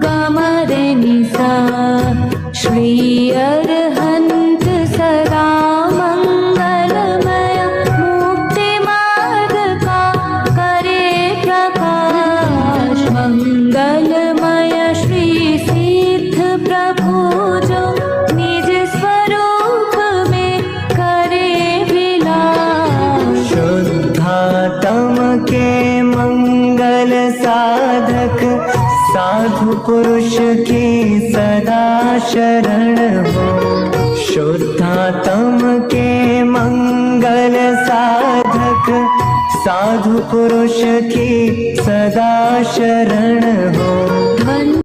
गमरे निसा श्री अरहंत सदा मंगलमय मुक्ति मार्ग का करे प्रकाश मंगलमय श्री सिद्ध प्रभु जो निज स्वरूप में करे विलास शुद्धात्म के मंगल साधक साधु पुरुष की सदा शरण हो। शुद्धात्म के मंगल साधक साधु पुरुष की सदा शरण हो। धन्य